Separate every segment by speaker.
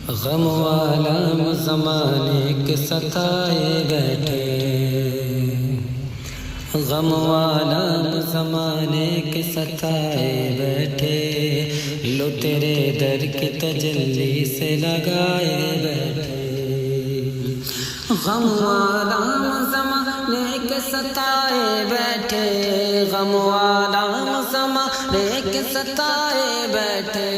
Speaker 1: غم عالم زمانے کے ستائے بیٹھے، غم عالم زمانے کے ستائے بیٹھے، لو تیرے در کی تجلی سے لگائے بیٹھے، غم عالم زمانے کے ستائے بیٹھے، غم عالم زمانے کے ستائے بیٹھے،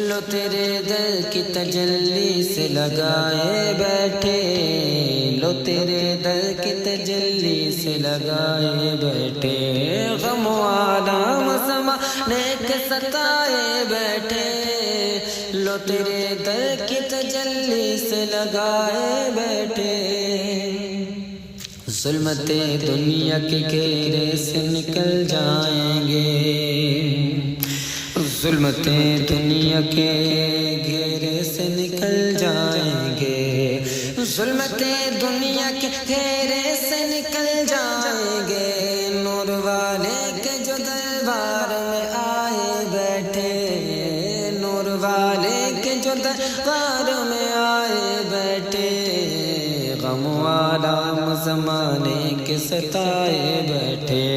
Speaker 1: لو تیرے در کی تجلی سے لگائے بیٹھے، لو تیرے در کی تجلی سے لگائے بیٹھے، غم عالم زمانے کے ستائے بیٹھے، لو تیرے در کی تجلی سے لگائے بیٹھے، ظلمت دنیا کے گھیرے سے نکل جائیں گے، ظلمت دنیا کے گھیرے سے نکل جائیں گے، ظلمت دنیا کے گھیرے سے نکل جائیں گے، نور والے کے جو دربار میں آئے بیٹھے، نور والے کے جو دربار میں آئے بیٹھے، غم عالم زمانے کے ستائے بیٹھے،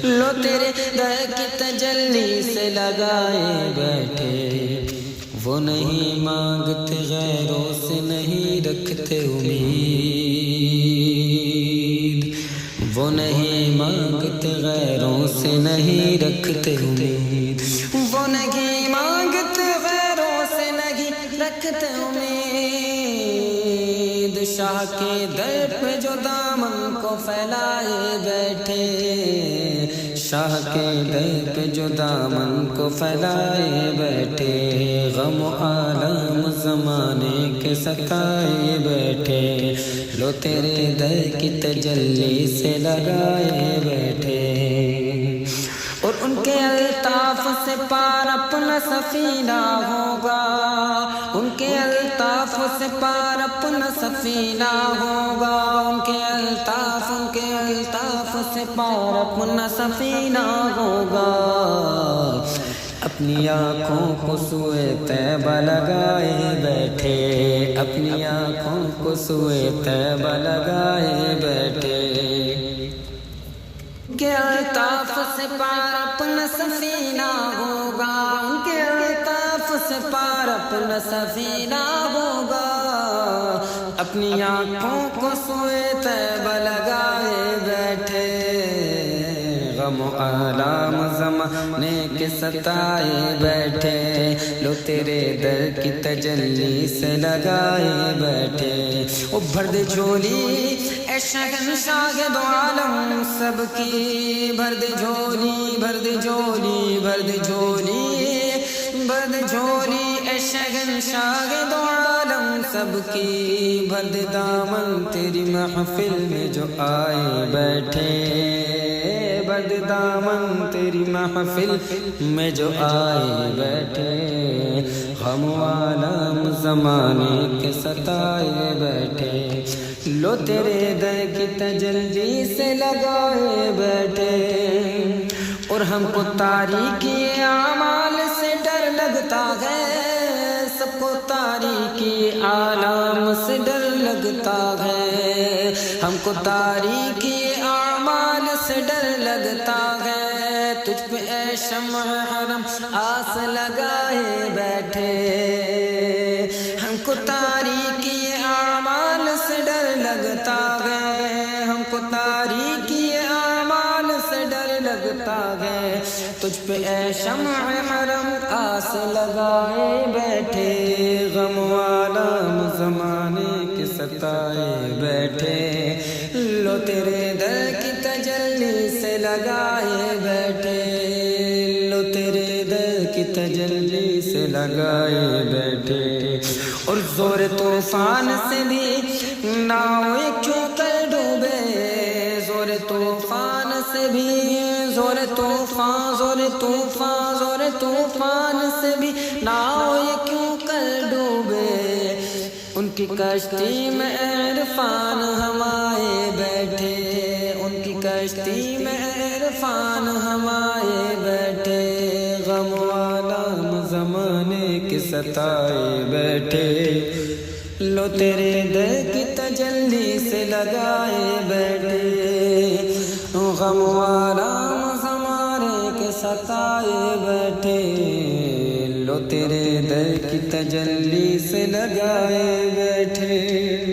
Speaker 1: لو تیرے در کی تجلی سے لگائے بیٹھے، وہ نہیں مانگتے غیروں سے نہیں رکھتے امید، وہ نہیں مانگتے غیروں سے نہیں رکھتے امید، وہ نہیں مانگتے غیروں سے نہیں رکھتے امید، شاہ کے در پہ جو دامن کو پھیلائے بیٹھے، شاہ کے در پہ جو دامن کو پھیلائے بیٹھے، غم عالم زمانے کے ستائے بیٹھے، لو تیرے در کی تجلی سے لگائے بیٹھے، اور ان کے الطاف سے پار اپنا سفینہ ہوگا، ان کے الطاف سے پار اپنا سفینہ ہوگا، ان کے الطاف سے پار اپنا سفینہ ہوگا، اپنی آنکھوں کو سوئے طیبہ لگائے بیٹھے، اپنی آنکھوں کو سوئے طیبہ لگائے بیٹھے، کے الطاف سے پار اپنا سفینہ ہوگا، ان کے الطاف سے پار اپنا سفینہ ہوگا، اپنی آنکھوں کو سوئے طیبہ لگائے بیٹھے، غم عالم زمانے کے ستائے بیٹھے، لو تیرے در کی تجلی سے لگائے بیٹھے، او بھر دے جھولی اے شہنشاہ دو عالم سب کی، بھر دے جھولی، بھر دے جھولی، بھر دے جھولی، بھر دے جھولی اے شہنشاہ دو عالم سب کی، بھر دے دامن تیری محفل میں جو آئے بیٹھے، بھر دے دامن تیری محفل میں جو آئے بیٹھے، غم عالم زمانے کے ستائے بیٹھے، لو تیرے در کی تجلی سے لگائے بیٹھے، اور ہم کو تاریکی اعمال سے ڈر لگتا ہے، سب کو تاریکی عالم سے ڈر لگتا ہے، ہم کو تاریکی اعمال سے ڈر لگتا ہے، تجھ پہ اے شمع حرم آس لگائے بیٹھے، ہم کو تاریکی اعمال سے ڈر لگتا ہے، ہم کو تاریکی اعمال سے ڈر لگتا ہے، تجھ پہ اے شمع حرم آس لگائے بیٹھے، غم عالم زمانے کے ستائے بیٹھے، لو تیرے در کی تجلی سے لگائے بیٹھے، لو تیرے در کی تجلی سے لگائے بیٹھے، اور زور طوفان سے بھی ناؤ کیوں کر ڈوبے، زور طوفان سے بھی، زور طوفان، زور طوفان، زور طوفان سے بھی ناؤ کیوں کر ڈوبے، ان کی کشتی میں عرفان ہم آئے بیٹھے، ان کی کشتی میں عرفان ہم آئے بیٹھے، غم عالم زمانے کے ستائے بیٹھے، لو تیرے در کی تجلی سے لگائے بیٹھے، غم و آرام ہمارے کے ستائے بیٹھے، لو تیرے در کی تجلی سے لگائے بیٹھے۔